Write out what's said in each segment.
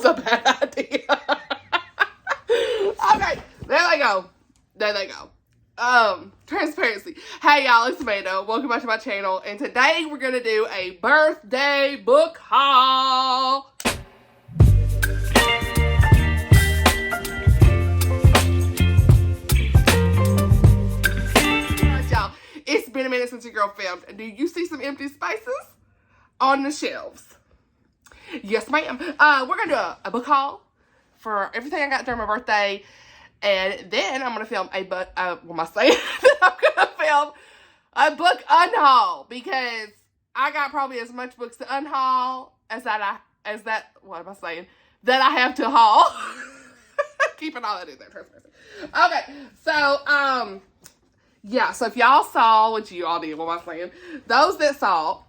was a bad idea. Okay, there they go. There they go. Transparency. Hey y'all, it's Amanda. Welcome back to my channel. And today we're going to do a birthday book haul. Alright y'all, it's been a minute since your girl filmed. Do you see some empty spaces on the shelves? Yes ma'am. We're going to do a book haul for everything I got during my birthday. And then I'm going to film a book, I'm going to film a book unhaul because I got probably as much books to unhaul that I have to haul. Keeping all that in there. Okay, so, yeah, so if y'all saw, what you all did, what am I saying? Those that saw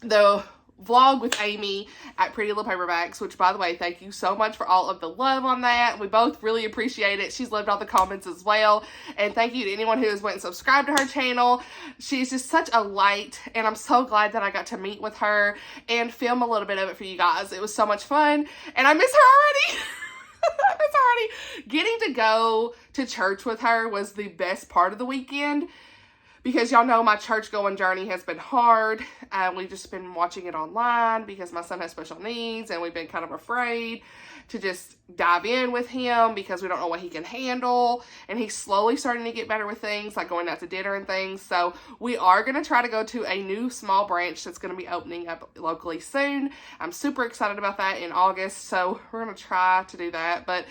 the vlog with Amy at Pretty Little Paperbacks, which by the way, thank you so much for all of the love on that. We both really appreciate it. She's loved all the comments as well. And thank you to anyone who has went and subscribed to her channel. She's just such a light, and I'm so glad that I got to meet with her and film a little bit of it for you guys. It was so much fun, and I miss her already. I miss her already. Getting to go to church with her was the best part of the weekend. Because y'all know my church going journey has been hard. We've just been watching it online because my son has special needs, and we've been kind of afraid to just dive in with him because we don't know what he can handle. And he's slowly starting to get better with things like going out to dinner and things. So we are going to try to go to a new small branch that's going to be opening up locally soon. I'm super excited about that in August. So we're going to try to do that. But,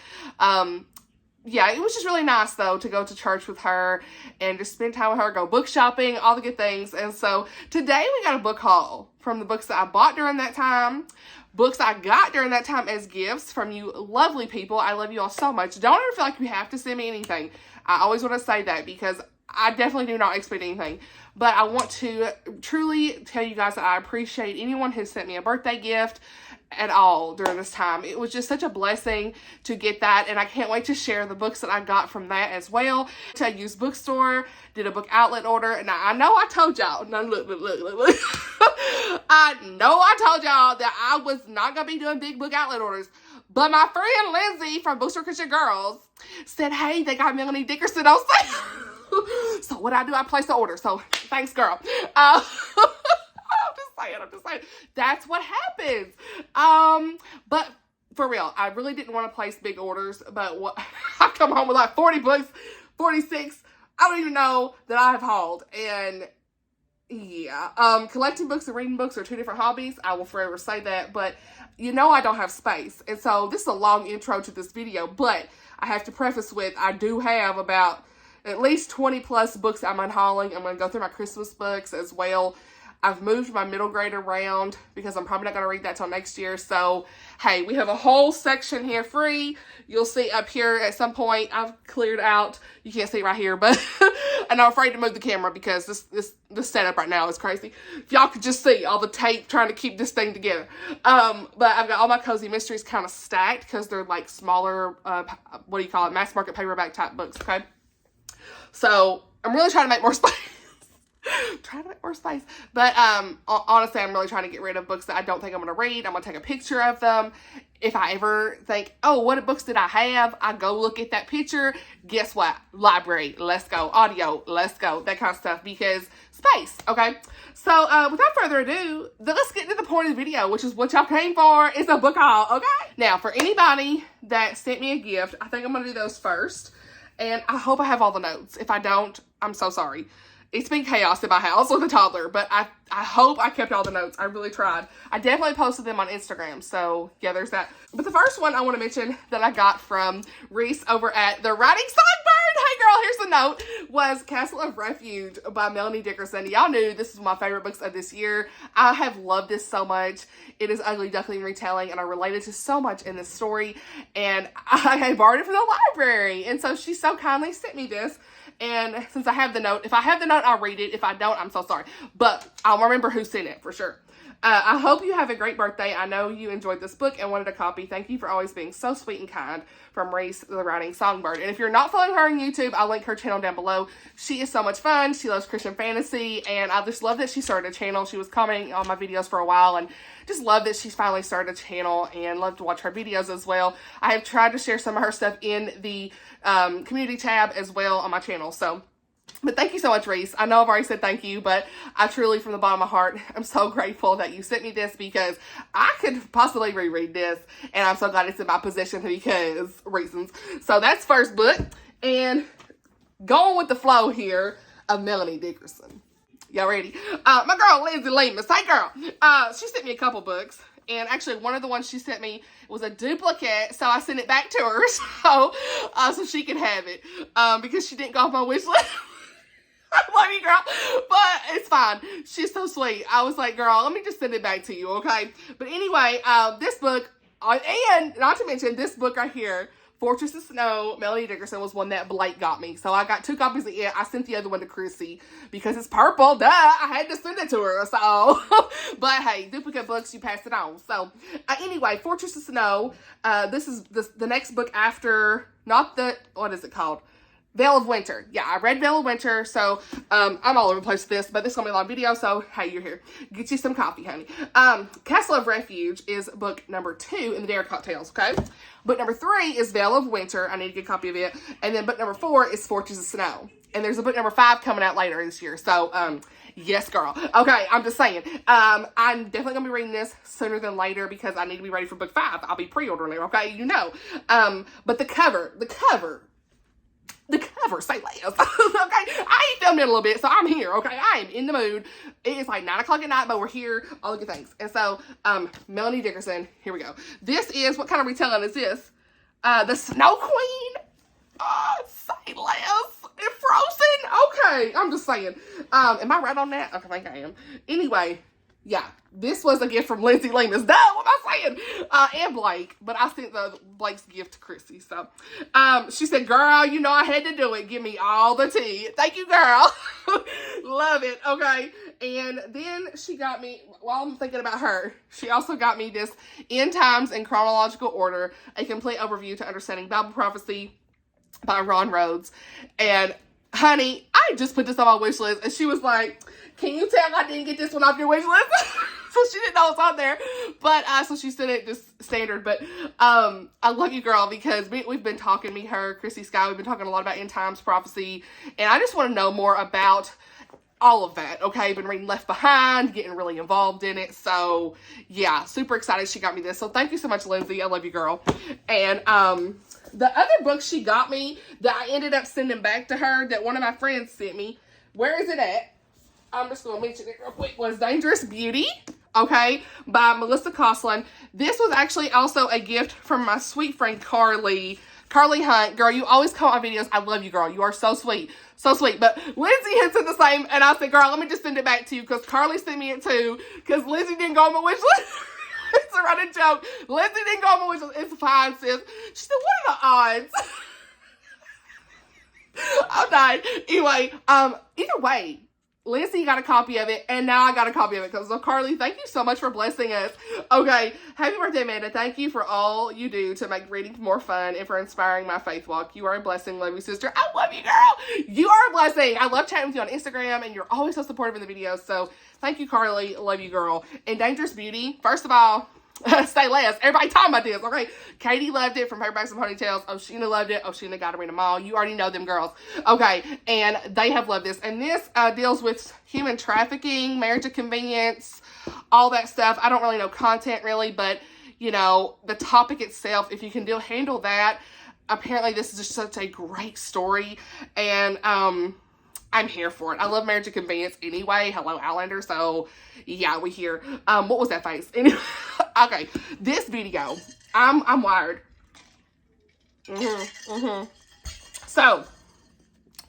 yeah, it was just really nice, though, to go to church with her and just spend time with her, go book shopping, all the good things. And so today we got a book haul from the books that I bought during that time, books I got during that time as gifts from you lovely people. I love you all so much. Don't ever feel like you have to send me anything. I always want to say that because I definitely do not expect anything. But I want to truly tell you guys that I appreciate anyone who sent me a birthday gift at all during this time. It was just such a blessing to get that, and I can't wait to share the books that I got from that as well. To use bookstore, did a book outlet order. Now I know I told y'all, no look. I know I told y'all that I was not gonna be doing big book outlet orders, but my friend Lindsay from Bookstore Christian Girls said, hey, they got Melanie Dickerson on sale. So what I do, I place the order. So thanks, girl. I'm just saying. That's what happens. But for real, I really didn't want to place big orders, but what I come home with like 40 books, 46. I don't even know that I have hauled. And yeah, collecting books and reading books are two different hobbies. I will forever say that, but you know I don't have space. And so this is a long intro to this video, but I have to preface with, I do have about at least 20 plus books I'm unhauling. I'm going to go through my Christmas books as well. I've moved my middle grade around because I'm probably not going to read that till next year. So, hey, we have a whole section here free. You'll see up here at some point. I've cleared out. You can't see right here, but and I'm afraid to move the camera because this setup right now is crazy. If y'all could just see all the tape trying to keep this thing together. But I've got all my Cozy Mysteries kind of stacked because they're like smaller, what do you call it, mass market paperback type books, okay? So, I'm really trying to make more space. Trying to make more space. But honestly, I'm really trying to get rid of books that I don't think I'm going to read. I'm going to take a picture of them. If I ever think, oh, what books did I have? I go look at that picture. Guess what? Library, let's go. Audio, let's go. That kind of stuff because space, okay? So without further ado, let's get to the point of the video, which is what y'all came for. It's a book haul, okay? Now, for anybody that sent me a gift, I think I'm going to do those first. And I hope I have all the notes. If I don't, I'm so sorry. It's been chaos in my house with a toddler, but I hope I kept all the notes. I really tried. I definitely posted them on Instagram, so yeah, there's that. But the first one I want to mention that I got from Reese over at The Writing Songbird, hey girl, here's the note, was Castle of Refuge by Melanie Dickerson. Y'all knew this is one of my favorite books of this year. I have loved this so much. It is Ugly Duckling retelling, and I related to so much in this story, and I had borrowed it from the library, and so she so kindly sent me this. And since I have the note, if I have the note, I'll read it. If I don't, I'm so sorry. But I'll remember who sent it for sure. I hope you have a great birthday. I know you enjoyed this book and wanted a copy. Thank you for always being so sweet and kind, from Reese, the Writing Songbird. And if you're not following her on YouTube, I'll link her channel down below. She is so much fun. She loves Christian fantasy, and I just love that she started a channel. She was commenting on my videos for a while, and just love that she's finally started a channel, and love to watch her videos as well. I have tried to share some of her stuff in the community tab as well on my channel. But thank you so much, Reese. I know I've already said thank you, but I truly, from the bottom of my heart, I'm so grateful that you sent me this, because I could possibly reread this, and I'm so glad it's in my possession because reasons. So that's first book, and going with the flow here of Melanie Dickerson. Y'all ready? My girl, Lindsay Lemus. Hey, girl. She sent me a couple books. And actually, one of the ones she sent me was a duplicate, so I sent it back to her so she could have it, because she didn't go off my wish list. I love you, girl, but it's fine. She's so sweet. I was like, girl, let me just send it back to you, okay? But anyway, this book, and not to mention this book right here, Fortress of Snow, Melanie Dickerson, was one that Blake got me. So I got 2 copies of it. I sent the other one to Chrissy because it's purple. Duh, I had to send it to her. So, but hey, duplicate books, you pass it on. So anyway, Fortress of Snow. This is the next book after, not the, what is it called? Veil of Winter. Yeah, I read Veil of Winter, so I'm all over the place with this, but this is going to be a long video, so hey, you're here. Get you some coffee, honey. Castle of Refuge is book number 2 in the Dare Cocktails, okay? Book number 3 is Veil of Winter. I need to get a copy of it. And then book number 4 is Fortress of Snow. And there's a book number 5 coming out later this year, so yes, girl. Okay, I'm just saying. I'm definitely going to be reading this sooner than later because I need to be ready for book 5. I'll be pre-ordering it, okay? You know. But the cover, say less. Okay, I ain't filmed it a little bit, so I'm here. Okay, I am in the mood. It is like 9 o'clock at night, but we're here. All the good things. And so, Melanie Dickerson. Here we go. This is, what kind of retelling is this? The Snow Queen. Oh, say less. And Frozen. Okay, I'm just saying. Am I right on that? I think I am. Anyway. Yeah, this was a gift from Lindsay Lemus. Duh, what am I saying? And Blake, but I sent Blake's gift to Chrissy. So, she said, girl, you know I had to do it. Give me all the tea. Thank you, girl. Love it. Okay. And then she got me, while I'm thinking about her, she also got me this End Times in Chronological Order, a complete overview to understanding Bible prophecy by Ron Rhodes. And honey, I just put this on my wish list, and she was like, can you tell I didn't get this one off your wish list? So she didn't know it's on there. But, so she sent it just standard. But, I love you, girl, because we've been talking, me, her, Chrissy, Sky, we've been talking a lot about end times prophecy. And I just want to know more about all of that, okay? Been reading Left Behind, getting really involved in it. So, yeah, super excited she got me this. So, thank you so much, Lindsay. I love you, girl. And, the other book she got me that I ended up sending back to her that one of my friends sent me, where is it at? I'm just going to mention it real quick, was Dangerous Beauty, okay, by Melissa Coslin. This was actually also a gift from my sweet friend Carly Hunt. Girl, you always come on videos. I love you, girl. You are so sweet. So sweet. But Lindsay had said the same, and I said, girl, let me just send it back to you because Carly sent me it too because Lindsay didn't go on my wish list. It's a running joke. Lindsay didn't go on my wish list. It's fine, sis. She said, what are the odds? I'm dying. Anyway, either way, Lindsay got a copy of it, and now I got a copy of it. So, Carly, thank you so much for blessing us. Okay, happy birthday, Amanda. Thank you for all you do to make reading more fun and for inspiring my faith walk. You are a blessing. Love you, sister. I love you, girl. You are a blessing. I love chatting with you on Instagram, and you're always so supportive in the videos. So, thank you, Carly. Love you, girl. And Dangerous Beauty, first of all, say less. Everybody talking about this, okay? Katie loved it from Hairbags and Ponytails. Oshina loved it. Oshina got to read them all. You already know them girls. Okay, and they have loved this. And this deals with human trafficking, marriage of convenience, all that stuff. I don't really know content, really, but, you know, the topic itself, if you can handle that, apparently this is just such a great story. And, I'm here for it. I love marriage of convenience anyway. Hello, Outlander. So, yeah, we here. What was that face? Anyway, okay, this video, I'm wired. So,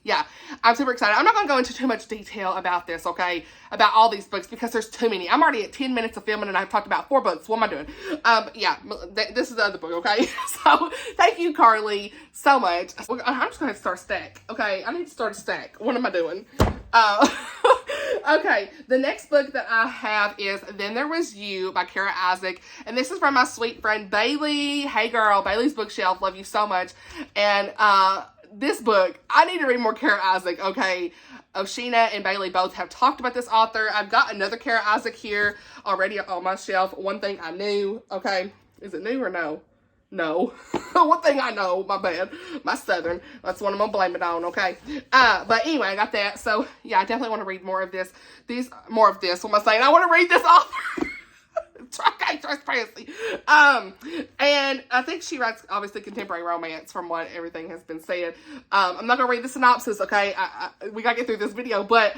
yeah, I'm super excited. I'm not going to go into too much detail about this, okay? About all these books because there's too many. I'm already at 10 minutes of filming and I've talked about 4 books. What am I doing? Yeah, this is the other book, okay? So, thank you, Carly, so much. I'm just going to start a stack, okay? I need to start a stack. What am I doing? Okay, the next book that I have is Then There Was You by Kara Isaac. And this is from my sweet friend, Bailey. Hey, girl, Bailey's Bookshelf. Love you so much. And, this book, I need to read more Kara Isaac, okay? Oshina and Bailey both have talked about this author. I've got another Kara Isaac here already on my shelf. One Thing I Knew, okay? Is it new or no? No. One Thing I Know, my bad. My Southern. That's what I'm going to blame it on, okay? But anyway, I got that. So, yeah, I definitely want to read more of this. More of this. What am I saying? I want to read this author. Okay, transparency. And I think she writes, obviously, contemporary romance from what everything has been said. I'm not going to read the synopsis, okay? We got to get through this video. But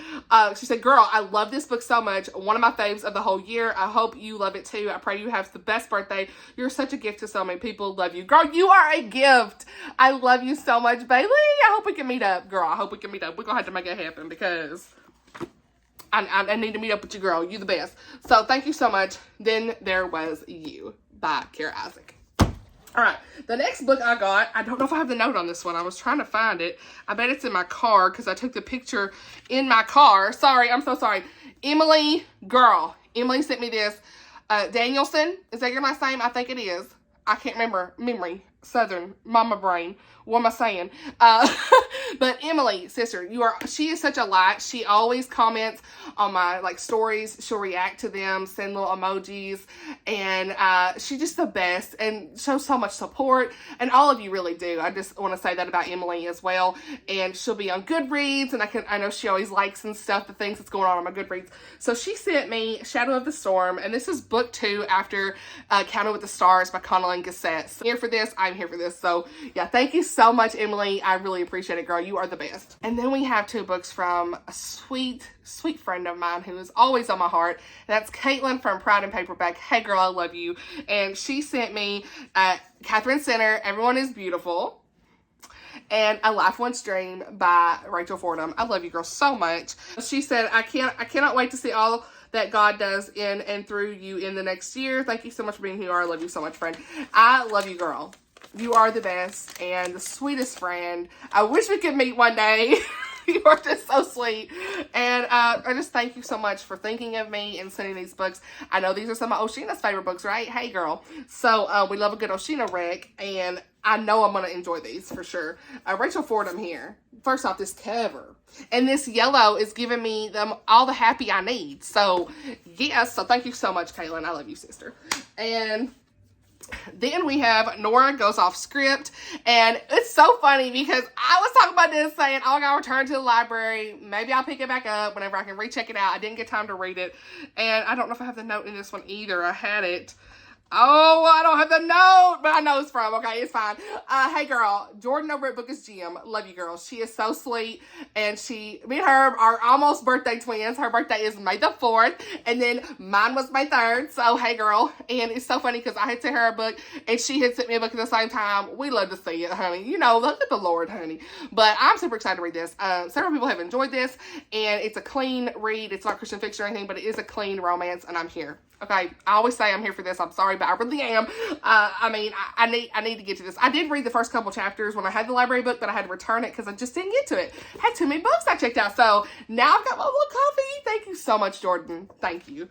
she said, girl, I love this book so much. One of my faves of the whole year. I hope you love it too. I pray you have the best birthday. You're such a gift to so many people. Love you. Girl, you are a gift. I love you so much, Bailey. I hope we can meet up, girl. I hope we can meet up. We're going to have to make it happen because I need to meet up with you, girl. You the best. So, thank you so much. Then There Was You by Kara Isaac. Alright, the next book I got, I don't know if I have the note on this one. I was trying to find it. I bet it's in my car because I took the picture in my car. Sorry, I'm so sorry. Emily, girl. Emily sent me this. Danielson, is that your last name? I think it is. I can't remember. Memory. Southern. Mama brain. What am I saying? But Emily, sister, she is such a light. She always comments on my stories. She'll react to them, send little emojis, and she's just the best and shows so much support. And all of you really do. I just want to say that about Emily as well. And she'll be on Goodreads, and I know she always likes and stuff the things that's going on my Goodreads. So she sent me Shadow of the Storm, and this is book 2 after Counted with the Stars by Connellan Gassett. So here for this, I'm here for this. So yeah, thank you so much, Emily. I really appreciate it, girl. You are the best. And then we have 2 books from a sweet, sweet friend of mine who is always on my heart. And that's Caitlin from Pride and Paperback. Hey, girl, I love you. And she sent me Catherine Center, Everyone is Beautiful, and A Life Once Dream by Rachel Fordham. I love you, girl, so much. She said, I cannot wait to see all that God does in and through you in the next year. Thank you so much for being who you are. I love you so much, friend. I love you, girl. You are the best and the sweetest friend. I wish we could meet one day. You are just so sweet. And I just thank you so much for thinking of me and sending these books. I know these are some of Oshina's favorite books, right? Hey, girl. So we love a good Oshina rec, and I know I'm going to enjoy these for sure. Rachel Fordham here. First off, this cover. And this yellow is giving me all the happy I need. So, yes. So, thank you so much, Caitlin. I love you, sister. And then we have Nora Goes Off Script, and it's so funny because I was talking about this saying, oh, I gotta return to the library. Maybe I'll pick it back up whenever I can recheck it out. I didn't get time to read it, and I don't know if I have the note in this one either. I had it. Oh, I don't have the note, but I know it's from. Okay, it's fine. Hey, girl, Jordan over at Book is Gym. Love you, girl. She is so sweet, and me and her are almost birthday twins. Her birthday is May the 4th, and then mine was May 3rd. So, hey, girl, and it's so funny because I had sent her a book, and she had sent me a book at the same time. We love to see it, honey. You know, look at the Lord, honey. But I'm super excited to read this. Several people have enjoyed this, and it's a clean read. It's not Christian fiction or anything, but it is a clean romance, and I'm here. Okay, I always say I'm here for this. I'm sorry, but I really am. I mean, I need to get to this. I did read the first couple chapters when I had the library book, but I had to return it because I just didn't get to it. I had too many books I checked out. So now I've got my little coffee. Thank you so much, Jordan. Thank you.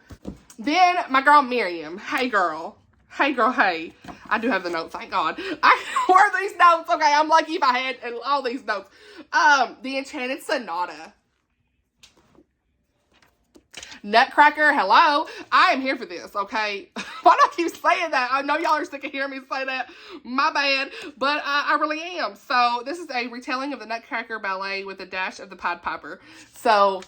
Then my girl Miriam. Hey, girl. Hey, girl, hey. I do have the notes, thank God. Where are these notes? Okay, I'm lucky if I had all these notes. The Enchanted Sonata. Nutcracker, hello. I am here for this, okay? Why do I keep saying that? I know y'all are sick of hearing me say that. My bad. But I really am. So, this is a retelling of the Nutcracker Ballet with a dash of the Pied Piper. So,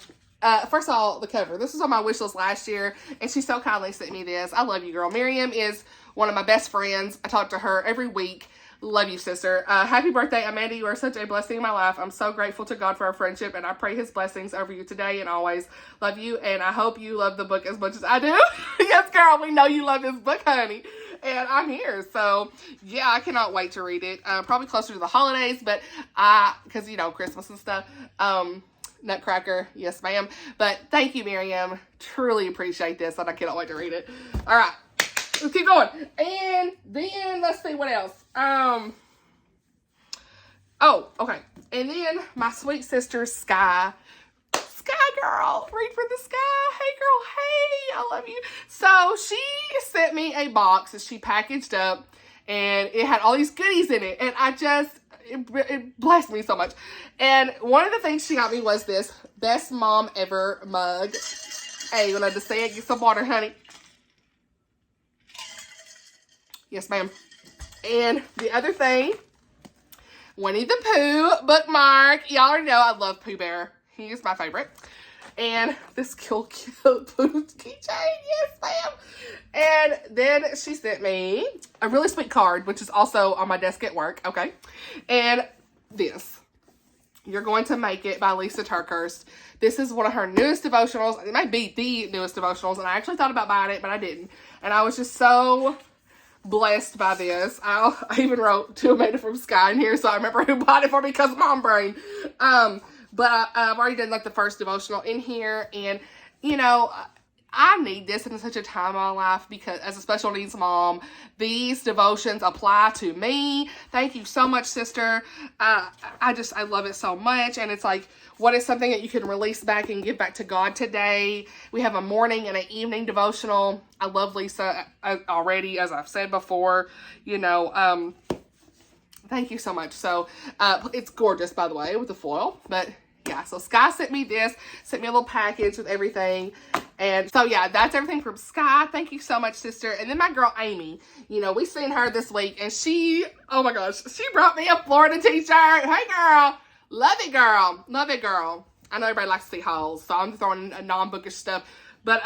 first of all, the cover. This was on my wish list last year, and she so kindly sent me this. I love you, girl. Miriam is one of my best friends. I talk to her every week. Love you, sister. Happy birthday, Amanda. You are such a blessing in my life. I'm so grateful to God for our friendship, and I pray his blessings over you today and always. Love you, and I hope you love the book as much as I do. Yes, girl, we know you love this book, honey. and I'm here. So yeah, I cannot wait to read it. Probably closer to the holidays, but because you know, Christmas and stuff. Nutcracker, yes ma'am. But thank you, Miriam. Truly appreciate this, and I cannot wait to read it. All right, let's keep going. And then let's see what else. Oh, okay. And then my sweet sister Sky girl, read for the sky. Hey girl, hey, I love you. So she sent me a box that she packaged up, and it had all these goodies in it, and it blessed me so much. And one of the things she got me was this best mom ever mug. Hey, you want to say it? Get some water, honey. Yes, ma'am. And the other thing, Winnie the Pooh bookmark. Y'all already know I love Pooh Bear. He is my favorite. And this cute Pooh keychain. Yes, ma'am. And then she sent me a really sweet card, which is also on my desk at work. Okay. And this. You're Going to Make It by Lisa TerKeurst. This is one of her newest devotionals. It might be the newest devotionals. And I actually thought about buying it, but I didn't. And I was just so blessed by this. I even wrote to Amanda from Sky in here, so I remember who bought it for me because of mom brain. But I've already done like the first devotional in here, and you know, I need this in such a time in my life because as a special needs mom, these devotions apply to me. Thank you so much, sister. I love it so much. And it's like, what is something that you can release back and give back to God today? We have a morning and an evening devotional. I love Lisa already, as I've said before, you know, thank you so much. So, it's gorgeous, by the way, with the foil, but yeah, so Sky sent me this, sent me a little package with everything. And so, yeah, that's everything from Sky. Thank you so much, sister. And then my girl, Amy, you know, we seen her this week, and she, oh my gosh, she brought me a Florida t-shirt. Hey, girl. Love it, girl. Love it, girl. I know everybody likes to see hauls, so I'm throwing a non-bookish stuff. But,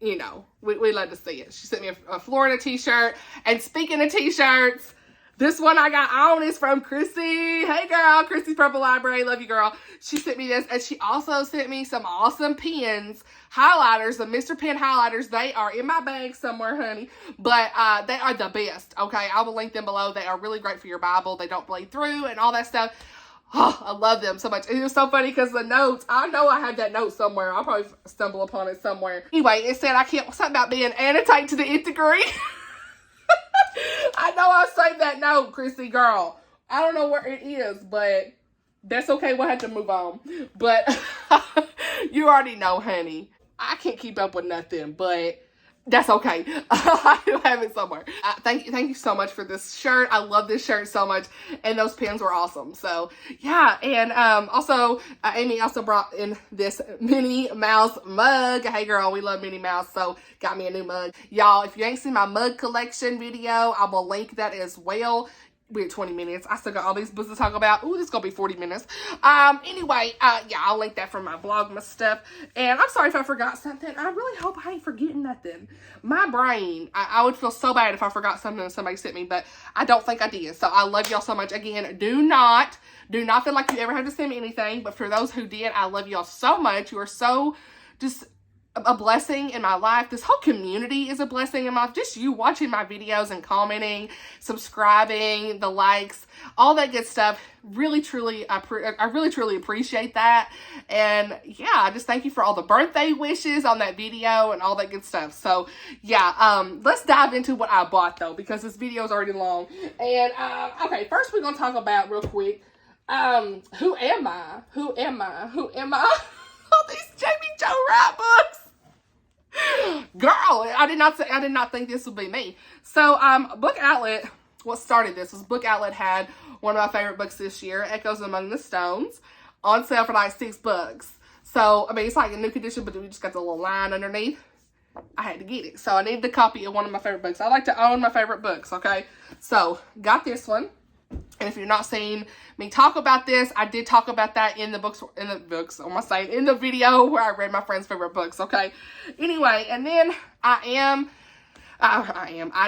you know, we love to see it. She sent me a Florida t-shirt. And speaking of t-shirts, this one I got on is from Chrissy. Hey, girl. Chrissy's Purple Library. Love you, girl. She sent me this. And she also sent me some awesome pens, highlighters, the Mr. Pen highlighters. They are in my bag somewhere, honey. But they are the best, okay? I will link them below. They are really great for your Bible. They don't bleed through and all that stuff. Oh, I love them so much. It was so funny because the notes, I know I have that note somewhere. I'll probably stumble upon it somewhere. Anyway, it said something about being annotate to the nth degree. I know I saved that note, Chrissy girl. I don't know where it is, but that's okay. We'll have to move on. But you already know, honey. I can't keep up with nothing, but that's okay. I do have it somewhere. Thank you so much for this shirt. I love this shirt so much, and those pins were awesome. So yeah, and also Amy also brought in this Minnie Mouse mug. Hey girl, we love Minnie Mouse, so got me a new mug. Y'all, if you ain't seen my mug collection video, I will link that as well. We're at 20 minutes. I still got all these books to talk about. Ooh, this is gonna be 40 minutes. Anyway, yeah, I'll link that from my blog, my stuff. And I'm sorry if I forgot something. I really hope I ain't forgetting nothing. My brain, I would feel so bad if I forgot something that somebody sent me, but I don't think I did. So I love y'all so much. Again, do not feel like you ever have to send me anything. But for those who did, I love y'all so much. You are so just a blessing in my life. This whole community is a blessing in my life. Just you watching my videos and commenting, subscribing, the likes, all that good stuff. Really, truly, I really, truly appreciate that. And yeah, I just thank you for all the birthday wishes on that video and all that good stuff. So yeah, let's dive into what I bought though, because this video is already long. And okay, first we're gonna talk about real quick. Who am I? Who am I? Who am I? All these Jamie Jo Wright books. Girl, I did not think this would be me. So, Book Outlet, what started this was Book Outlet had one of my favorite books this year, Echoes Among the Stones, on sale for like $6. So, I mean, it's like a new condition, but we just got the little line underneath. I had to get it. So, I needed a copy of one of my favorite books. I like to own my favorite books, okay? So, got this one. And if you're not seeing me talk about this, I did talk about that in the video where I read my friend's favorite books, okay? Anyway, and then I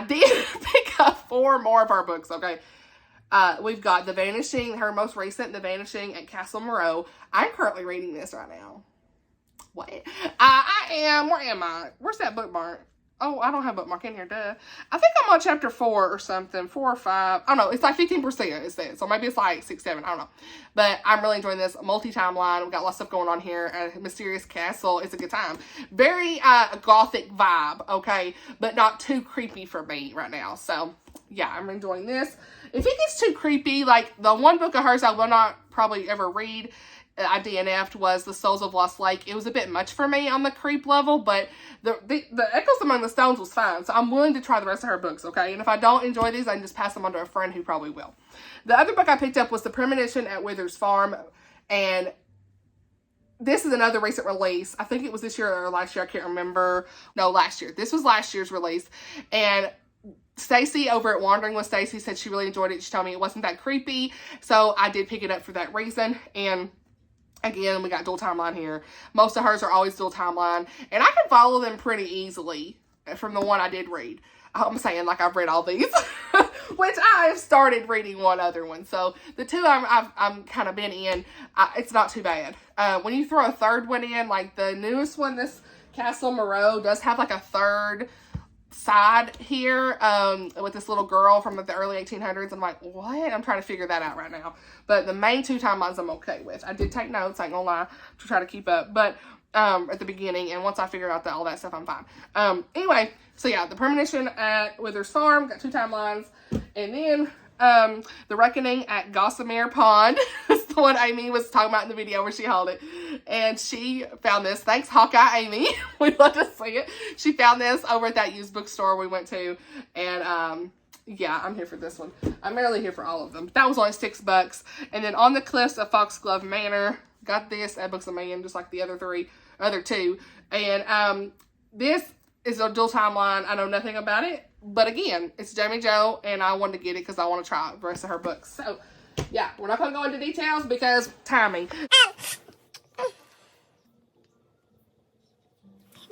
did pick up 4 more of her books, okay? We've got The Vanishing, her most recent, The Vanishing at Castle Moreau. I'm currently reading this right now. What? Where am I? Where's that bookmark? Oh, I don't have a bookmark in here, duh. I think I'm on chapter 4 or something, 4 or 5. I don't know. It's like 15%, it says. So maybe it's like 6, 7. I don't know. But I'm really enjoying this multi-timeline. We've got lots of stuff going on here. A mysterious castle. It's a good time. Very gothic vibe, okay? But not too creepy for me right now. So, yeah, I'm enjoying this. If it gets too creepy, like the one book of hers I will not probably ever read, I DNF'd, was The Souls of Lost Lake. It was a bit much for me on the creep level, but the Echoes Among the Stones was fine, so I'm willing to try the rest of her books, okay? And if I don't enjoy these, I can just pass them on to a friend who probably will. The other book I picked up was The Premonition at Wither's Farm, and this is another recent release. I think it was this year or last year, I can't remember. No, last year. This was last year's release, and Stacy over at Wandering with Stacy said she really enjoyed it. She told me it wasn't that creepy, so I did pick it up for that reason. And again, we got dual timeline here. Most of hers are always dual timeline, and I can follow them pretty easily from the one I did read. I'm saying like I've read all these, which I have started reading one other one. So the two I'm kind of been in, it's not too bad. When you throw a third one in, like the newest one, this Castle Moreau does have like a third side here with this little girl from like the early 1800s. I'm like, what? I'm trying to figure that out right now. But the main two timelines I'm okay with. I did take notes, I ain't gonna lie, to try to keep up. But at the beginning, and once I figure out all that stuff, I'm fine. Anyway, so yeah, The Premonition at Wither's Farm, got two timelines. And then The Reckoning at Gossamer Pond. That's the one Amy was talking about in the video where she held it. And she found this. Thanks, Hawkeye Amy. We love to see it. She found this over at that used bookstore we went to. And yeah, I'm here for this one. I'm rarely here for all of them. That was only $6. And then On the Cliffs of Foxglove Manor. Got this at Books A Million, just like the other two. And this is a dual timeline. I know nothing about it. But again, it's Jamie Jo, and I wanted to get it because I want to try the rest of her books. So, yeah, we're not going to go into details because timing.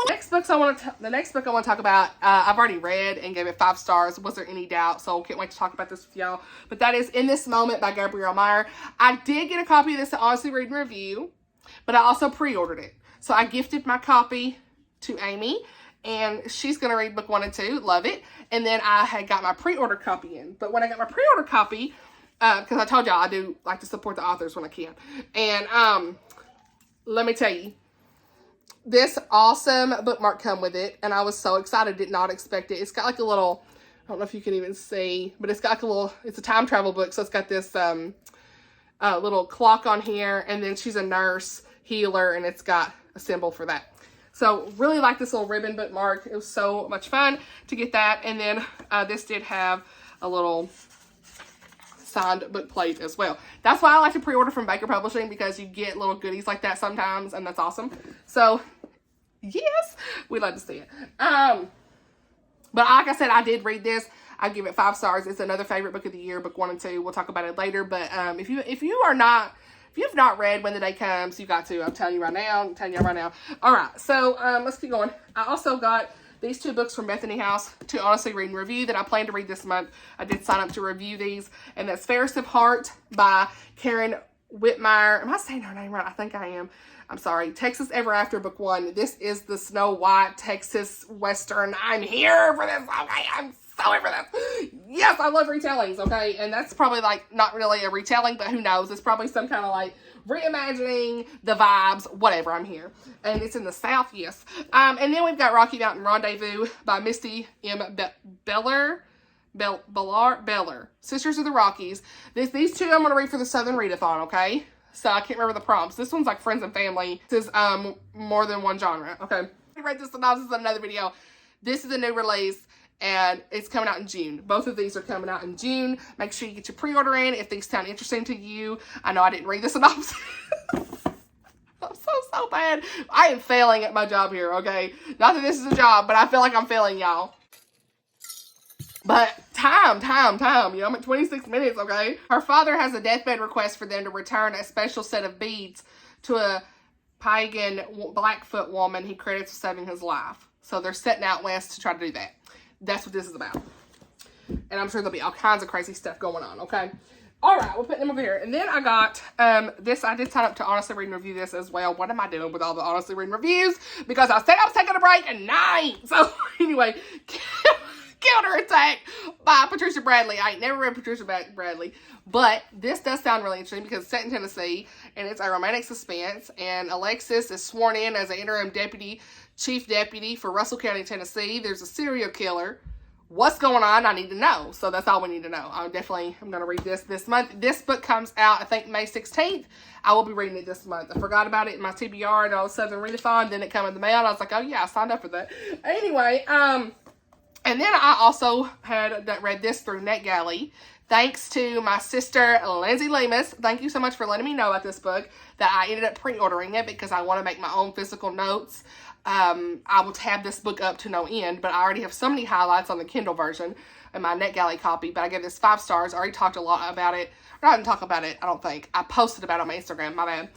The next book I want to talk about, I've already read and gave it 5 stars. Was there any doubt? So can't wait to talk about this with y'all. But that is In This Moment by Gabrielle Meyer. I did get a copy of this to honestly read and review, but I also pre-ordered it. So I gifted my copy to Amy, and she's going to read book 1 and 2. Love it. And then I had got my pre-order copy in. But when I got my pre-order copy, because I told y'all I do like to support the authors when I can. And let me tell you, this awesome bookmark come with it, and I was so excited, did not expect it. It's got like a little, I don't know if you can even see, but it's got like a little, it's a time travel book, so it's got this little clock on here, and then she's a nurse, healer, and it's got a symbol for that. So really like this little ribbon bookmark. It was so much fun to get that, and then this did have a little signed book plate as well. That's why I like to pre-order from Baker Publishing, because you get little goodies like that sometimes, and that's awesome. So yes, we love to see it. But like I said, I did read this. I give it 5 stars. It's another favorite book of the year, book 1 and 2. We'll talk about it later. But if you've not read When the Day Comes, you got to. I'm telling you right now. All right, so let's keep going. I also got these 2 books from Bethany House to honestly read and review that I plan to read this month. I did sign up to review these, and that's Fairest of Heart by Karen Whitmire. Am I saying her name right? I think I am. I'm sorry. Texas Ever After, book 1. This is the Snow White Texas Western. I'm here for this. Okay, I'm so here for this. Yes, I love retellings, okay? And that's probably like not really a retelling, but who knows? It's probably some kind of like reimagining the vibes, whatever. I'm here. And it's in the South, yes. And then we've got Rocky Mountain Rendezvous by Misty M. Beller, Sisters of the Rockies. These 2 I'm going to read for the Southern Readathon, okay? So I can't remember the prompts. This one's like Friends and Family. This is more than one genre, okay? I read this synopsis in another video. This is a new release, and it's coming out in June. Both of these are coming out in June. Make sure you get your pre-order in if these sound interesting to you. I know I didn't read the synopsis. I'm so bad. I am failing at my job here, okay? Not that this is a job, but I feel like I'm failing, y'all. But time. You know, I'm at 26 minutes, okay? Her father has a deathbed request for them to return a special set of beads to a pagan Blackfoot woman he credits with saving his life. So they're setting out west to try to do that. That's what this is about. And I'm sure there'll be all kinds of crazy stuff going on, okay? All right, we'll put them over here. And then I got this. I did sign up to honestly read and review this as well. What am I doing with all the honestly read and reviews? Because I said I was taking a break at 9. So anyway. Anyway, Counterattack by Patricia Bradley. I ain't never read Patricia Bradley, but this does sound really interesting because it's set in Tennessee, and it's a romantic suspense, and Alexis is sworn in as an interim chief deputy for Russell County, Tennessee. There's a serial killer. What's going on? I need to know. So that's all we need to know. I'm going to read this month. This book comes out, I think, May 16th. I will be reading it this month. I forgot about it in my TBR and all of a sudden readathon. Then it came in the mail. And I was like, oh yeah, I signed up for that. Anyway, and then I also read this through NetGalley. Thanks to my sister, Lindsay Lemus. Thank you so much for letting me know about this book, that I ended up pre-ordering it because I want to make my own physical notes. I will tab this book up to no end, but I already have so many highlights on the Kindle version in my NetGalley copy, but I gave this 5 stars. I already talked a lot about it. I didn't talk about it, I don't think. I posted about it on my Instagram, my bad.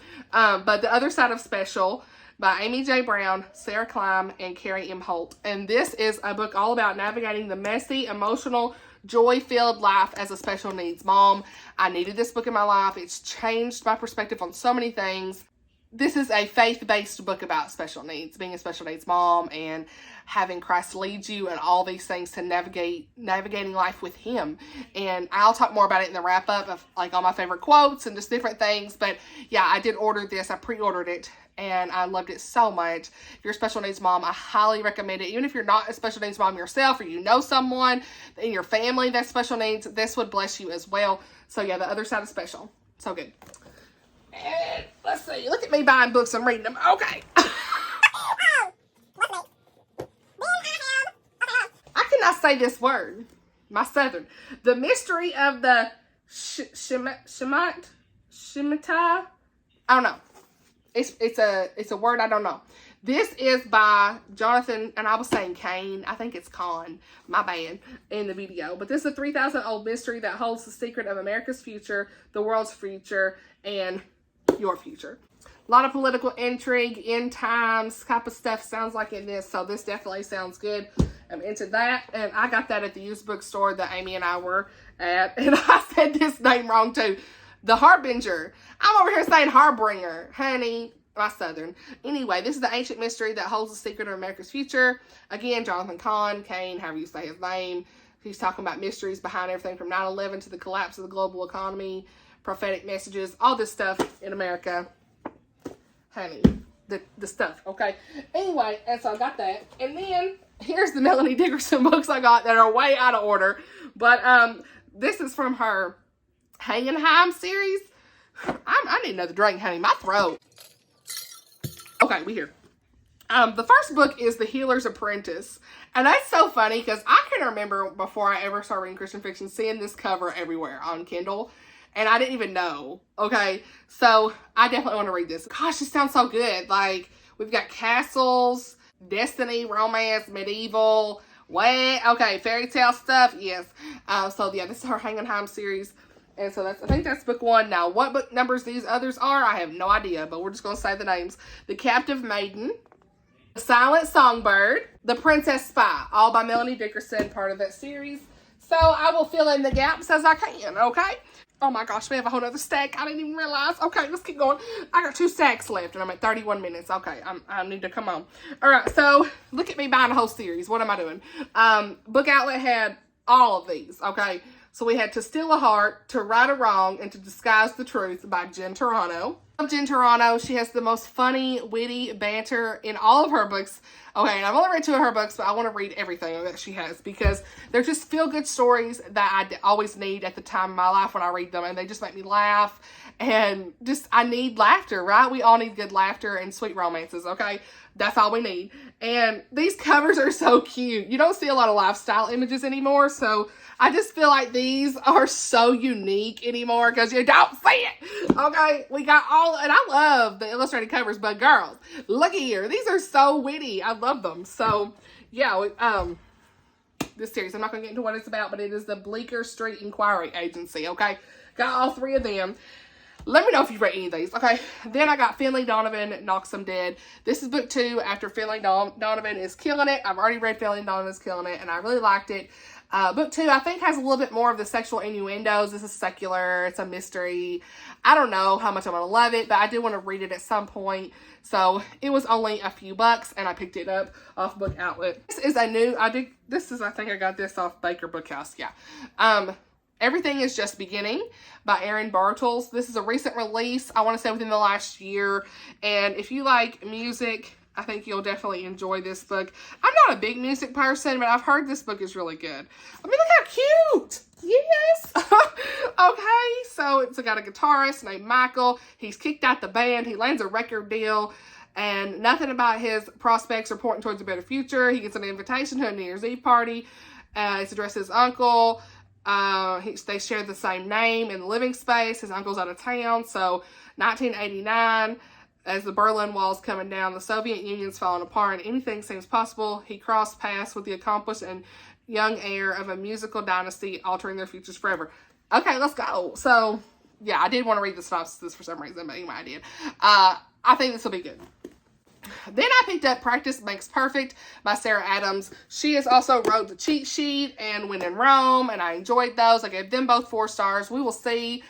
But The Other Side of Special by Amy J. Brown, Sarah Klein, and Carrie M. Holt. And this is a book all about navigating the messy, emotional, joy-filled life as a special needs mom. I needed this book in my life. It's changed my perspective on so many things. This is a faith-based book about special needs, being a special needs mom and having Christ lead you and all these things to navigating life with him. And I'll talk more about it in the wrap-up of like all my favorite quotes and just different things. But yeah, I did order this. I pre-ordered it and I loved it so much. If you're a special needs mom, I highly recommend it. Even if you're not a special needs mom yourself or you know someone in your family that's special needs, this would bless you as well. So yeah, The Other Side of Special. So good. And let's see. Look at me buying books and reading them. Okay. I cannot say this word. My southern. The Mystery of the Shemitah. I don't know. It's a word I don't know. This is by Jonathan, and I was saying Kane. I think it's Con. My bad in the video. But this is a 3,000-old mystery that holds the secret of America's future, the world's future, and your future. A lot of political intrigue, end times type of stuff sounds like in this. So this definitely sounds good. I'm into that. And I got that at the used bookstore that Amy and I were at. And I said this name wrong too. The Harbinger. I'm over here saying Harbinger. Honey, my southern. Anyway, this is the ancient mystery that holds the secret of America's future. Again, Jonathan Kane, however you say his name. He's talking about mysteries behind everything from 9/11 to the collapse of the global economy, prophetic messages, all this stuff in America. Honey, the stuff, okay? Anyway, and so I got that. And then here's the Melanie Dickerson books I got that are way out of order. But this is from her Hangenheim series. I need another drink, honey. My throat. Okay, we here. The first book is The Healer's Apprentice. And that's so funny because I can remember before I ever started reading Christian fiction, seeing this cover everywhere on Kindle. And I didn't even know. Okay, so I definitely want to read this. Gosh, this sounds so good. Like, we've got castles, destiny, romance, medieval, what? Okay, fairy tale stuff. Yes. So yeah, this is her Hangenheim series. And so I think that's book 1. Now, what book numbers these others are, I have no idea. But we're just going to say the names. The Captive Maiden, The Silent Songbird, The Princess Spy. All by Melanie Dickerson, part of that series. So I will fill in the gaps as I can, okay? Oh my gosh, we have a whole other stack. I didn't even realize. Okay, let's keep going. I got 2 stacks left and I'm at 31 minutes. Okay, I need to come on. All right, so look at me buying a whole series. What am I doing? Book Outlet had all of these, okay? So we had To Steal a Heart, To Right a Wrong, and To Disguise the Truth by Jen Turano. I love Jen Turano. She has the most funny, witty banter in all of her books. Okay, and I've only read 2 of her books, but I want to read everything that she has because they're just feel-good stories that I always need at the time of my life when I read them, and they just make me laugh, and just, I need laughter, right? We all need good laughter and sweet romances, okay? That's all we need. And these covers are so cute. You don't see a lot of lifestyle images anymore, so I just feel like these are so unique anymore because you don't see it. Okay, we got all, and I love the illustrated covers, but girls, look here. These are so witty. I love them. So, yeah, this series, I'm not going to get into what it's about, but it is the Bleecker Street Inquiry Agency, okay? Got all 3 of them. Let me know if you've read any of these. Okay, then I got Finley Donovan, Knocks 'Em Dead. This is book 2 after Finley Donovan is killing it. I've already read Finley Donovan's killing it, and I really liked it. Book 2, I think, has a little bit more of the sexual innuendos. This is secular. It's a mystery. I don't know how much I'm going to love it, but I do want to read it at some point. So it was only a few bucks, and I picked it up off Book Outlet. This is a new, I think I got this off Baker Bookhouse. Yeah. Everything is Just Beginning by Erin Bartels. This is a recent release, I want to say within the last year. And if you like music, I think you'll definitely enjoy this book. I'm not a big music person, but I've heard this book is really good. I mean, look how cute. Yes. Okay, so it's got a guitarist named Michael. He's kicked out the band. He lands a record deal, and nothing about his prospects are pointing towards a better future. He gets an invitation to a New Year's Eve party. It's addressed to his uncle. They share the same name in the living space. His uncle's out of town. So 1989, as the Berlin Wall's coming down, the Soviet Union's falling apart, and anything seems possible. He crossed paths with the accomplished and young heir of a musical dynasty, altering their futures forever. Okay, let's go. So, yeah, I did want to read the synopsis for some reason, but anyway, I did. I think this will be good. Then I picked up Practice Makes Perfect by Sarah Adams. She has also wrote The Cheat Sheet and When in Rome, and I enjoyed those. I gave them both 4 stars. We will see.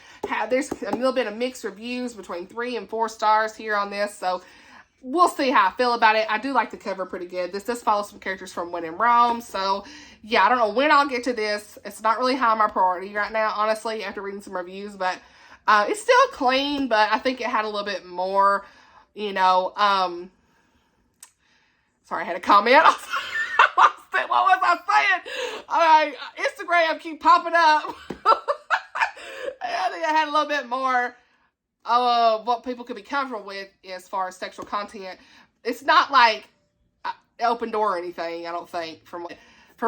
There's a little bit of mixed reviews between 3 and 4 stars here on this, so we'll see how I feel about it. I do like the cover pretty good. This does follow some characters from When in Rome, so yeah, I don't know when I'll get to this. It's not really high on my priority right now, honestly, after reading some reviews, but it's still clean, but I think it had a little bit more, you know, sorry, I had a comment. I lost it. What was I saying? All right, Instagram keep popping up. I think I had a little bit more of what people could be comfortable with as far as sexual content. It's not like open door or anything, I don't think, from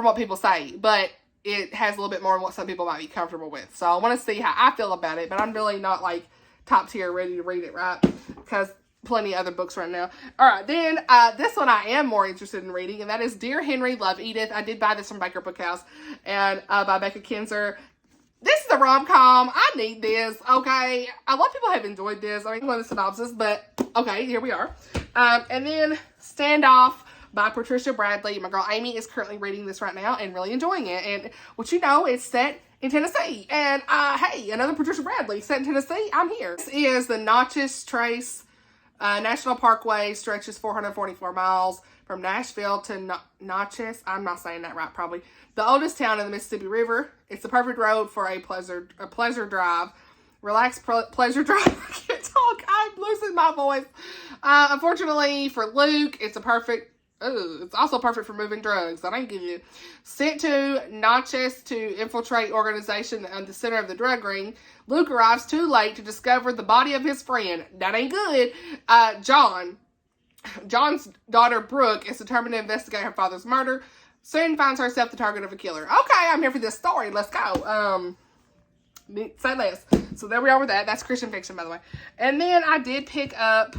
what people say, but it has a little bit more of what some people might be comfortable with. So I want to see how I feel about it, but I'm really not like top tier ready to read it, right? Because plenty of other books right now. All right, then this one I am more interested in reading, and that is Dear Henry, Love Edith. I did buy this from Baker Bookhouse, and by Becca Kinzer. This is a rom-com. I need this, okay? A lot of people have enjoyed this. I mean, one of the synopsis, but okay, here we are. And then Standoff by Patricia Bradley. My girl Amy is currently reading this right now and really enjoying it. And what you know, it's set in Tennessee. And hey, another Patricia Bradley set in Tennessee. I'm here. This is the Natchez Trace National Parkway, stretches 444 miles from Nashville to Natchez. I'm not saying that right, probably. The oldest town in the Mississippi River. It's the perfect road for a pleasure drive. Relaxed pleasure drive. I can't talk. I'm losing my voice. Unfortunately for Luke, it's also perfect for moving drugs. That ain't giving you. Sent to Natchez to infiltrate organization at the center of the drug ring, Luke arrives too late to discover the body of his friend. That ain't good. John's daughter, Brooke, is determined to investigate her father's murder. Soon finds herself the target of a killer. Okay, I'm here for this story. Let's go. Say less. So there we are with that. That's Christian fiction, by the way. And then I did pick up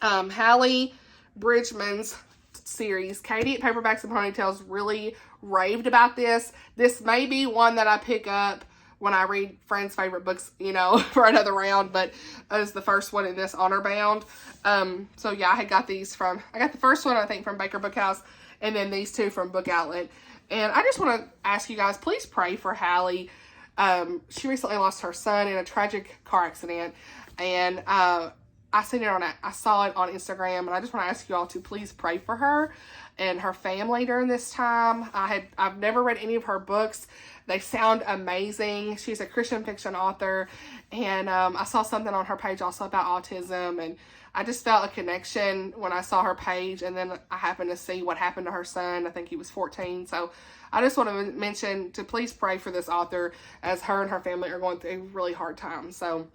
Hallie Bridgman's series. Katie at Paperbacks and Ponytails really raved about this. This may be one that I pick up when I read friends' favorite books, you know, for another round, but it's the first one in this honor bound. So yeah, I got the first one, I think, from Baker Bookhouse, and then these 2 from Book Outlet. And I just want to ask you guys, please pray for Hallie. She recently lost her son in a tragic car accident, and I saw it on Instagram, and I just want to ask you all to please pray for her and her family during this time. I've never read any of her books. They sound amazing. She's a Christian fiction author, and I saw something on her page also about autism, and I just felt a connection when I saw her page, and then I happened to see what happened to her son. I think he was 14, so I just want to mention to please pray for this author, as her and her family are going through a really hard time. So,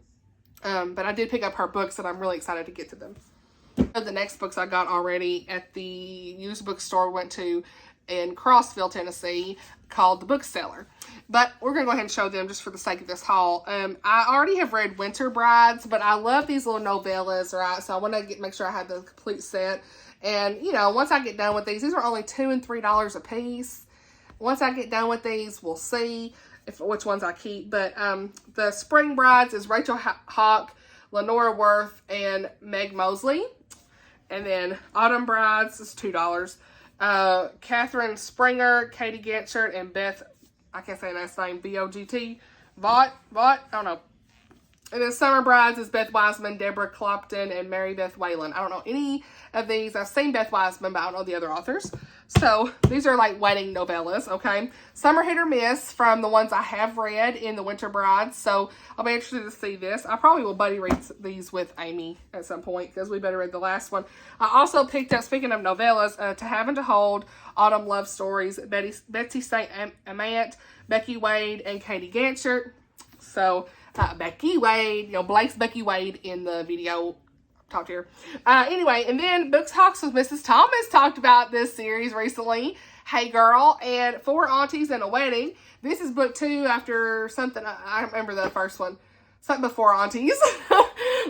but I did pick up her books, and I'm really excited to get to them. The next books I got already at the used bookstore went to in Crossville, Tennessee, called The Bookseller. But we're going to go ahead and show them just for the sake of this haul. I already have read Winter Brides, but I love these little novellas, right? So I want to make sure I have the complete set. And, you know, once I get done with these are only $2 and $3 a piece. Once I get done with these, we'll see. which ones I keep. But the Spring Brides is Rachel Hawk, Lenora Worth, and Meg Mosley. And then Autumn Brides is $2. Catherine Springer, Katie Ganchert, and Beth, I can't say that name, B-O-G-T, Vaught, I don't know. And then Summer Brides is Beth Wiseman, Deborah Clopton, and Mary Beth Whalen. I don't know any of these. I've seen Beth Wiseman, but I don't know the other authors. So these are like wedding novellas, okay? Some are hit or miss from the ones I have read in the Winter Brides. So I'll be interested to see this. I probably will buddy read these with Amy at some point because we better read the last one. I also picked up, speaking of novellas, To Have and to Hold, Autumn Love Stories, Betsy St. Amant, Becky Wade, and Katie Ganchert. So Becky Wade, you know, Blake's Becky Wade in the video. Talked to her. Anyway, and then Book Talks with Mrs. Thomas talked about this series recently. Hey Girl, and Four Aunties and a Wedding. This is book 2 after something. I remember the first one. Something before Aunties.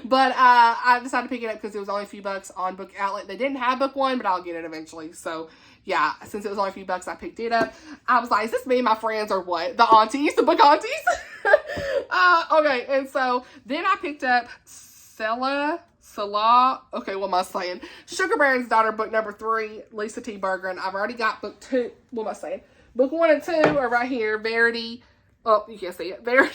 But I decided to pick it up because it was only a few bucks on Book Outlet. They didn't have book 1, but I'll get it eventually. So yeah, since it was only a few bucks, I picked it up. I was like, is this me and my friends or what? The aunties, the book aunties. Okay, and so then I picked up Salah. Okay, what am I saying? Sugar Baron's Daughter, book number 3, Lisa T. Bergren. I've already got book 2. What am I saying? Book 1 and 2 are right here. Verity. Oh, you can't see it. Verity.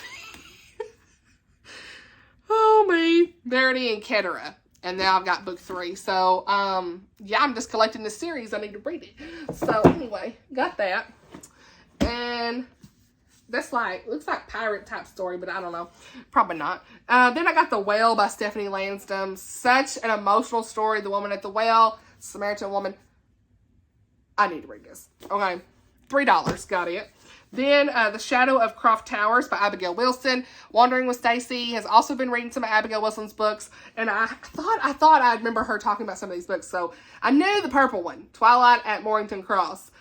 Oh, me. Verity and Ketera. And now I've got book 3. So, yeah, I'm just collecting this series. I need to read it. So, anyway, got that. And that's like, looks like pirate type story, but I don't know. Probably not. Then I got The Whale by Stephanie Lansdom. Such an emotional story. The Woman at the Well, Samaritan Woman. I need to read this. Okay. $3. Got it. Then The Shadow of Croft Towers by Abigail Wilson. Wandering with Stacy. Has also been reading some of Abigail Wilson's books. And I thought I remember her talking about some of these books. So I knew the purple one. Twilight at Morrington Cross.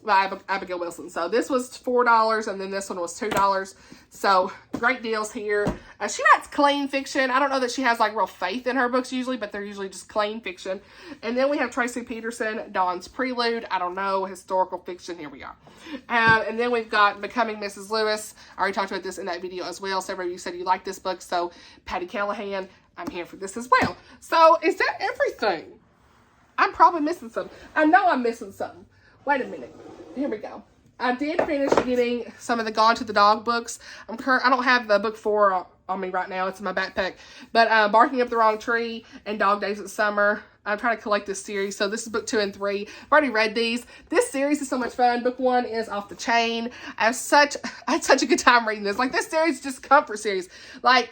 By Abigail Wilson. So this was $4 and then this one was $2. So great deals here. She writes clean fiction. I don't know that she has like real faith in her books usually, but they're usually just clean fiction. And then we have Tracy Peterson, Dawn's Prelude. I don't know, historical fiction. Here we are. And then we've got Becoming Mrs. Lewis. I already talked about this in that video as well. Several of you said you like this book. So Patty Callahan, I'm here for this as well. So is that everything? I'm probably missing something. I know I'm missing something. Wait a minute. Here we go. I did finish getting some of the Gone to the Dog books. I don't have the book 4 on me right now. It's in my backpack. But Barking Up the Wrong Tree and Dog Days of Summer. I'm trying to collect this series. So this is book 2 and 3. I've already read these. This series is so much fun. Book 1 is Off the Chain. I had such a good time reading this. Like, this series is just comfort series. Like,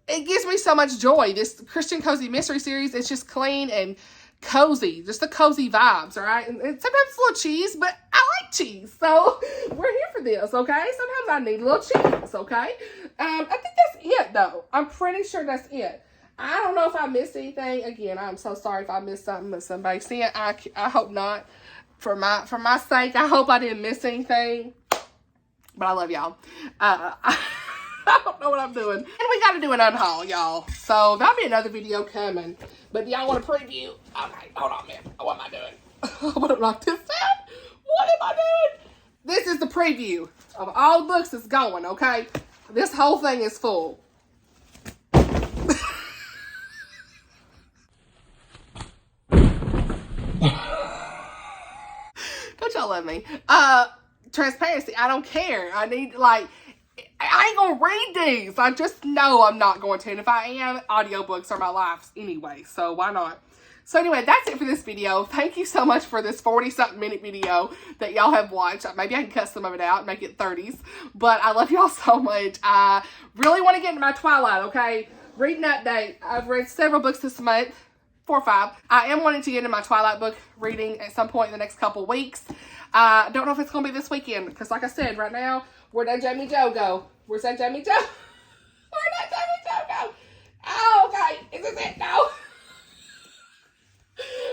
it gives me so much joy. This Christian Cozy Mystery series, it's just clean and cozy, just the cozy vibes, all right? And sometimes it's a little cheese, but I like cheese, so we're here for this, okay? Sometimes I need a little cheese, okay? I think that's it, though. I'm pretty sure that's it. I don't know if I missed anything. Again, I'm so sorry if I missed something that somebody sent. I hope not. For my sake, I hope I didn't miss anything. But I love y'all. I don't know what I'm doing. And we got to do an unhaul, y'all. So that'll be another video coming. But do y'all want a preview? Okay, hold on, man. What am I doing? I want to knock this out. What am I doing? This is the preview of all the books that's going, okay? This whole thing is full. Don't y'all love me? Transparency. I don't care. I need, like, I ain't gonna read these. I just know I'm not going to. And if I am, audiobooks are my life anyway. So why not? So anyway, that's it for this video. Thank you so much for this 40-something minute video that y'all have watched. Maybe I can cut some of it out and make it 30s. But I love y'all so much. I really want to get into my Twilight, okay? Reading update. I've read several books this month. 4 or 5. I am wanting to get into my Twilight book reading at some point in the next couple weeks. I don't know if it's going to be this weekend. Because like I said, right now, where'd that Jamie Joe go? Where's that Jamie Joe? Where'd that Jamie Joe go? Oh, okay. Is this it? No.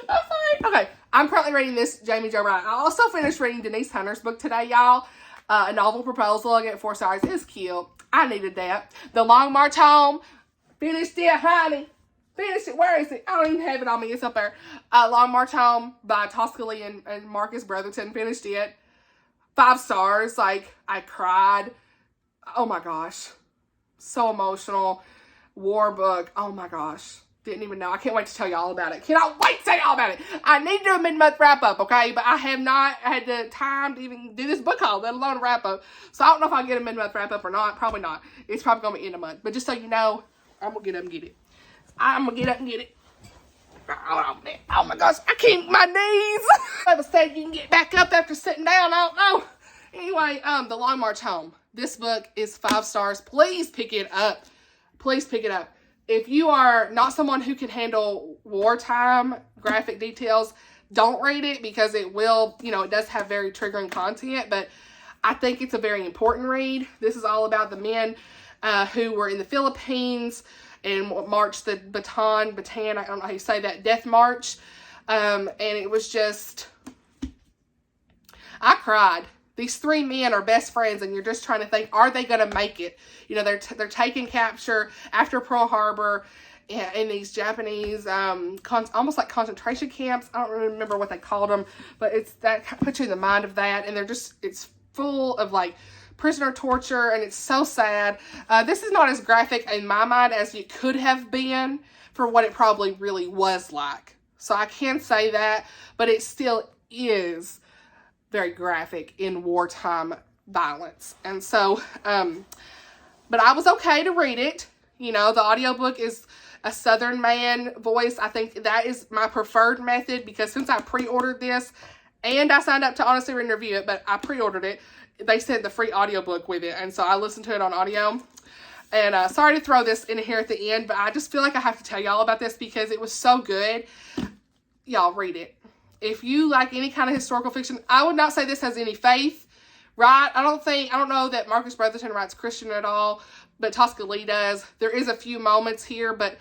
I'm sorry. Okay. I'm currently reading this Jamie Joe Wright. I also finished reading Denise Hunter's book today, y'all. A Novel Proposal. I get 4 stars. It's cute. I needed that. The Long March Home. Finished it, honey. Finished it. Where is it? I don't even have it on me. It's up there. Long March Home by Tosca Lee and Marcus Brotherton. Finished it. 5 stars. Like, I cried. Oh my gosh. So emotional. War book. Oh my gosh. Didn't even know. I can't wait to tell y'all about it. Cannot wait to tell y'all about it. I need to do a mid-month wrap-up, okay? But I have not had the time to even do this book haul, let alone a wrap-up. So I don't know if I'll get a mid-month wrap-up or not. Probably not. It's probably going to be end of month. But just so you know, I'm going to get up and get it. I'm going to get up and get it. Oh my gosh. I can't. My knees. I was saying you can get back up after sitting down. I don't know. Anyway, The Long March Home. This book is 5 stars. Please pick it up. Please pick it up. If you are not someone who can handle wartime graphic details, don't read it because it will, you know, it does have very triggering content, but I think it's a very important read. This is all about the men who were in the Philippines and marched the Bataan, I don't know how you say that, Death March. And it was just, I cried. These 3 men are best friends, and you're just trying to think, are they going to make it? You know, they're taking capture after Pearl Harbor in these Japanese, almost like concentration camps. I don't really remember what they called them, but it's that puts you in the mind of that. And they're just, it's full of like prisoner torture, and it's so sad. This is not as graphic in my mind as it could have been for what it probably really was like. So I can say that, but it still is very graphic in wartime violence. And so, but I was okay to read it. You know, the audiobook is a Southern man voice. I think that is my preferred method because since I pre-ordered this and I signed up to honestly read and review it, but I pre-ordered it, they sent the free audiobook with it. And so I listened to it on audio. And sorry to throw this in here at the end, but I just feel like I have to tell y'all about this because it was so good. Y'all read it. If you like any kind of historical fiction, I would not say this has any faith, right? I don't know that Marcus Brotherton writes Christian at all, but Tosca Lee does. There is a few moments here, but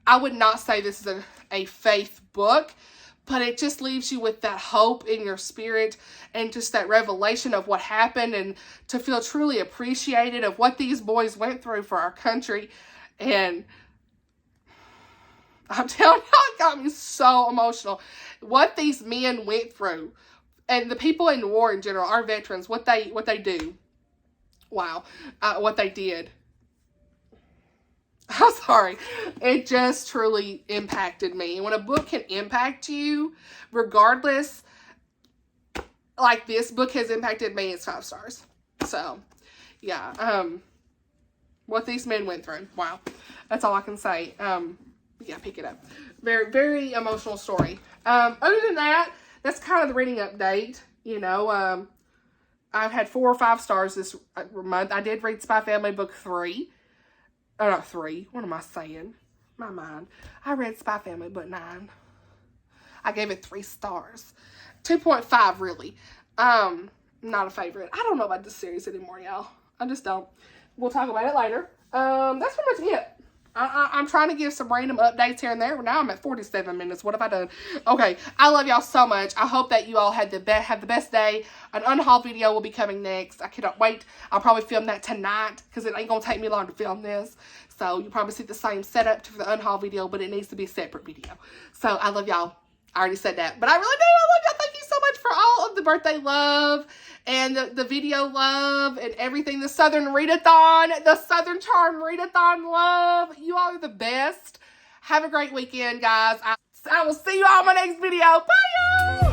I would not say this is a faith book, but it just leaves you with that hope in your spirit and just that revelation of what happened and to feel truly appreciated of what these boys went through for our country. And I'm telling y'all, it got me so emotional. What these men went through, and the people in war in general, our veterans, what they do. Wow, what they did. I'm sorry. It just truly impacted me. And when a book can impact you, regardless, like this book has impacted me, it's 5 stars. So, yeah. What these men went through. Wow. That's all I can say. Yeah, pick it up. Very, very emotional story. Other than that, that's kind of the reading update. You know, I've had 4 or 5 stars this month. I did read Spy Family book 3. Oh, not 3. What am I saying? My mind. I read Spy Family book 9. I gave it 3 stars. 2.5, really. Not a favorite. I don't know about this series anymore, y'all. I just don't. We'll talk about it later. That's pretty much it. I'm trying to give some random updates here and there. Now I'm at 47 minutes. What have I done? Okay, I love y'all so much. I hope that you all had have the best day. An unhaul video will be coming next. I cannot wait. I'll probably film that tonight because it ain't going to take me long to film this. So you'll probably see the same setup for the unhaul video, but it needs to be a separate video. So I love y'all. I already said that, but I really do. I love y'all. Thank you so much for all of the birthday love and the video love and everything. The Southern Readathon, the Southern Charm Readathon love. You all are the best. Have a great weekend, guys. I will see you all in my next video. Bye, y'all.